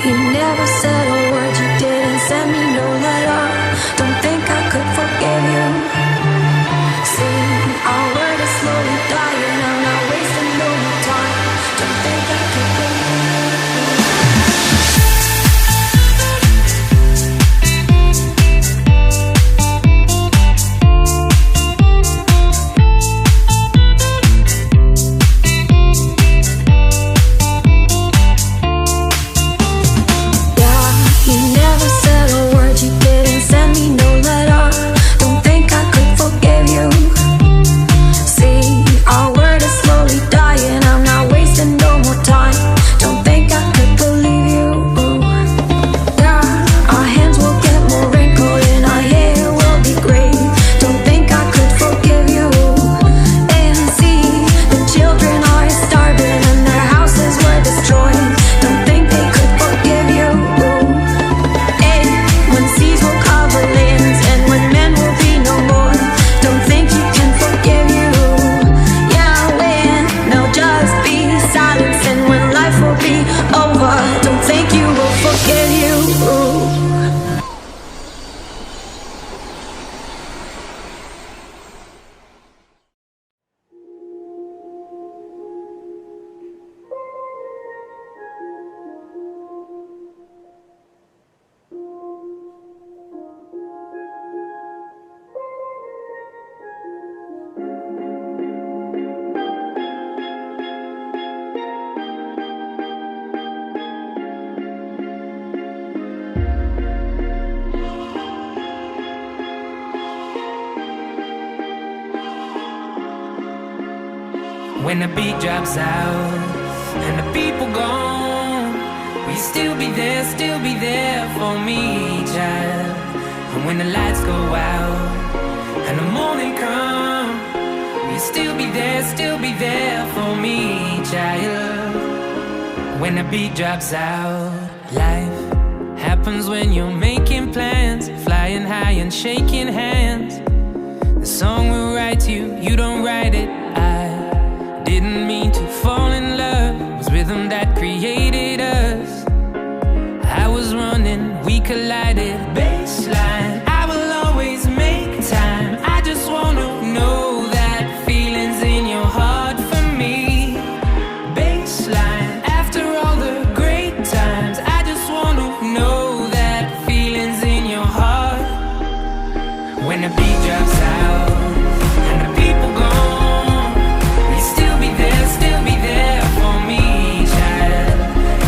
You never said a word, you didn't send me no letter. Don't think I could forgive you. See, our word is slowly dying, I'm not wasting no more time. Don't think I could believe you. When the beat drops out and the people gone, will you still be there for me, child? And when the lights go out and the morning come, will you still be there for me, child? When the beat drops out, life happens when you're making plans, flying high and shaking hands. The song will write you, you don't write it. I didn't mean to fall in love, it was rhythm that created us. I was running, we collided, baseline. I will always make time, I just wanna know that feeling's in your heart for me. Baseline, after all the great times, I just wanna know that feeling's in your heart. When the beat drops out and the people gone, will you still be there for me, child?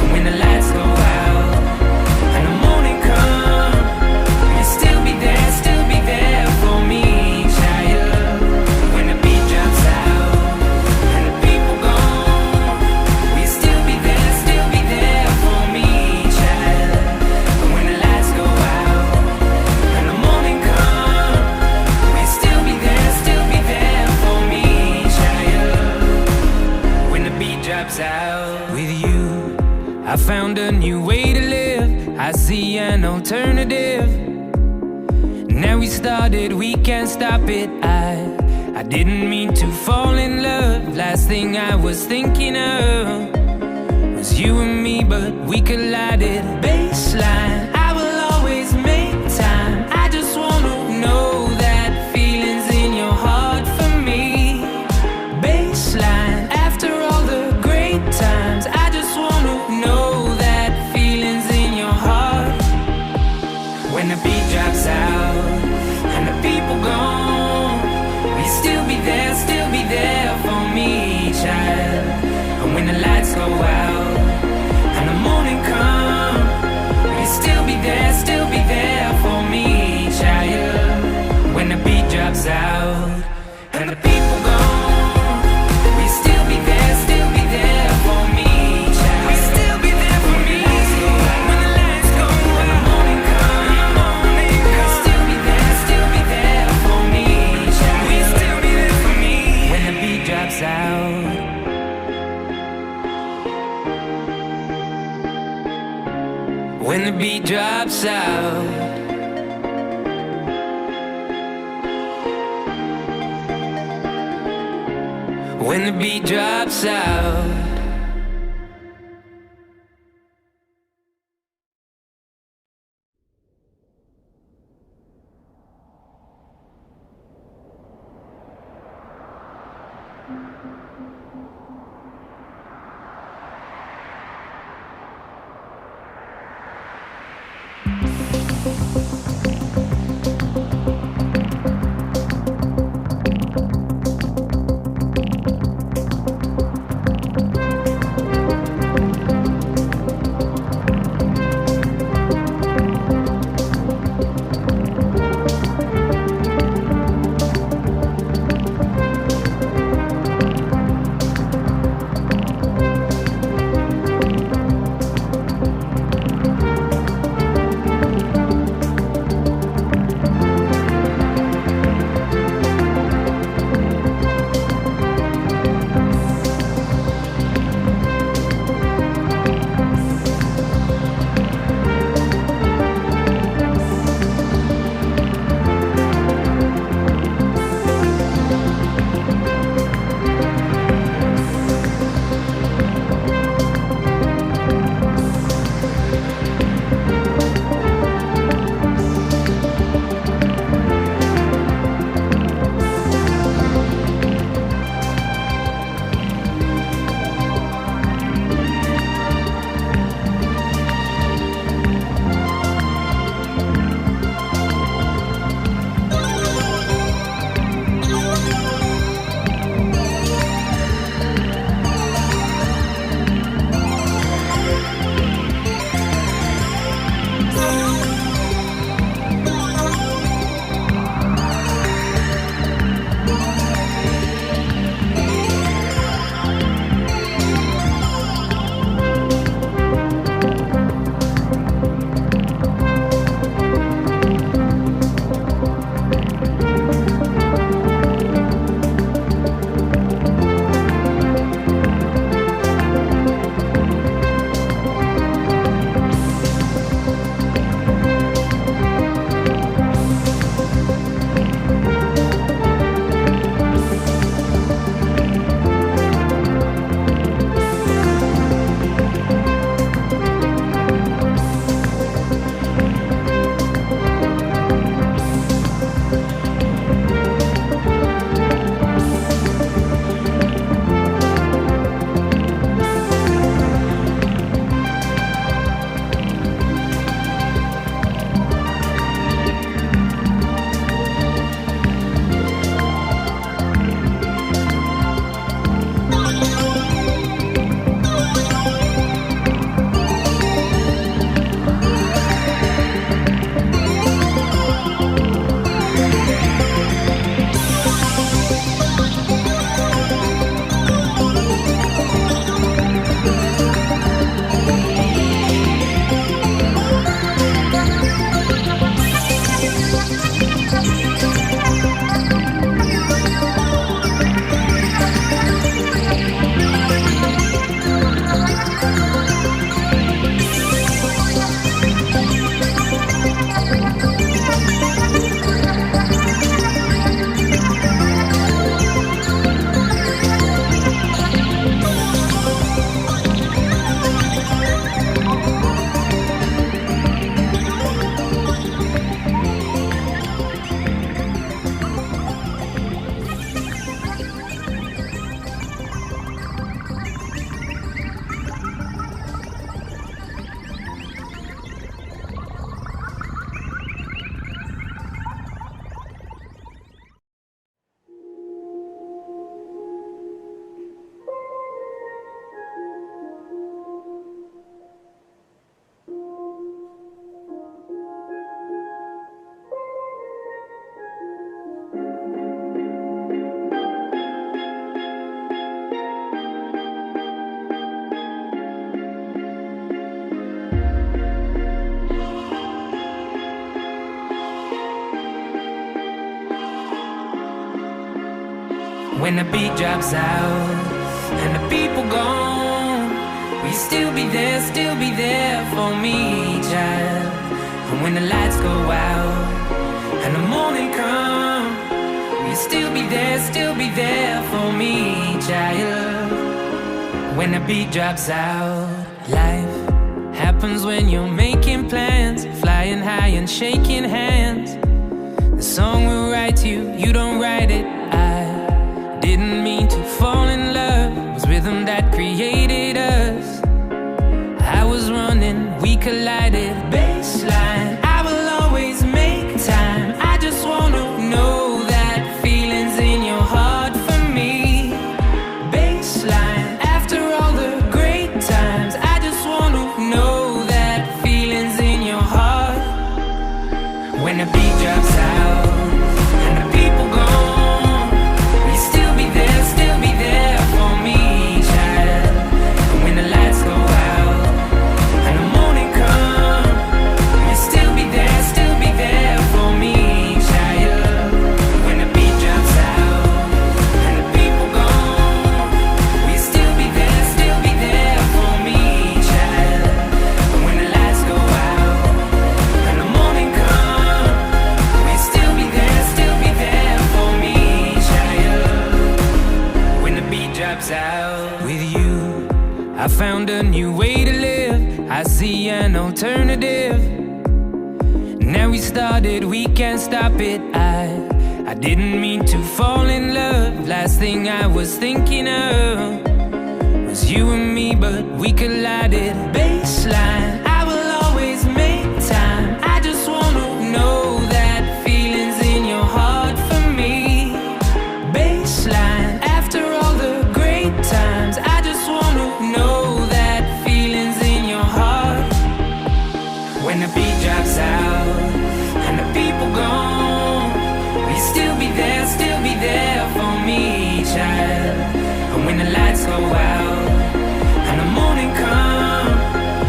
And when the lights go out and the morning come, will you still be there for me, child? When the beat drops out and the people gone, will you still be there for me, child? And when the lights go out and the morning come, will you still be there for me, child? When the beat drops out. With you, I found a new way to live, I see an alternative. Now we started, we can't stop it. I didn't mean to fall in love. Last thing I was thinking of was you and me, but we collided. Baseline, I will always make time, I just wanna know that feeling's in your heart for me. Baseline, after all the great times, I just wanna know that feeling's in your heart. When the beat drops out and the people gone, will you still be there for me, child? And when the lights go out and the morning come, will you still be there for me, child? When the beat drops out and the people gone, will you still be there for me, child? Will you still be there for me? When the lights go out and the morning come, will you still be there for me, child? Will you still be there for me? When the beat drops out. When the beat drops out. When the beat drops out. when the beat drops out and the people gone, will you still be there for me, child? And when the lights go out and the morning comes, will you still be there for me, child? When the beat drops out, life happens when you're making plans, flying high and shaking hands. The song will write you, you don't write it. I didn't mean to fall in love, it was rhythm that created us. I was running, we collided, baseline. I will always make time. I just wanna know that feelings in your heart for me. Baseline, after all the great times, I just wanna know that feelings in your heart. When the beat drops out and the people gone, will you still be there for me, child? And when the lights go out and the morning comes, will you still be there for me, child? When the beat drops out and the people gone, will you still be there for me, child? And when the lights go out and the morning comes, will you still be there for me, child? When the beat drops out. With you, I found a new way to live. I see an alternative. Now we started, we can't stop it. I didn't mean to fall in love. Last thing I was thinking of was you and me, but we collided. Baseline, I will always make time. I just wanna know that feelings in your heart for me. Baseline, after all the great times, I just wanna know that feelings in your heart. When the beat drops out and the people gone, will you still be there for me, child? And when the lights go out and the morning comes,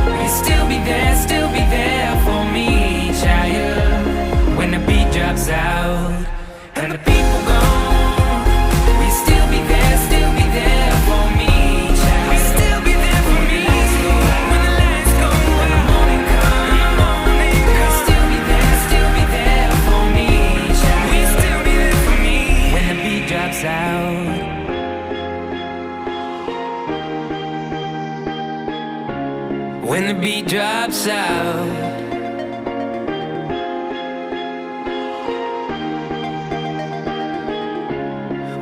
will you still be there for me, child? When the beat drops out and the people gone, will you still be there for me, child? Will you still be there for me? When the lights go out and the morning comes, will you still be there for me, child? Will you still be there for me? When the beat drops out. When the beat drops out.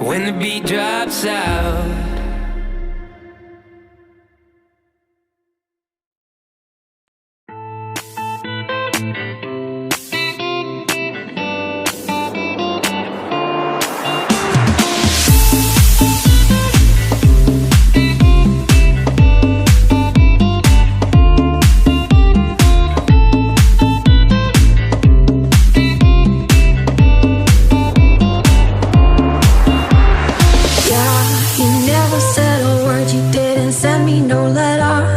When the beat drops out. Yeah, you never said a word, you didn't send me no letter.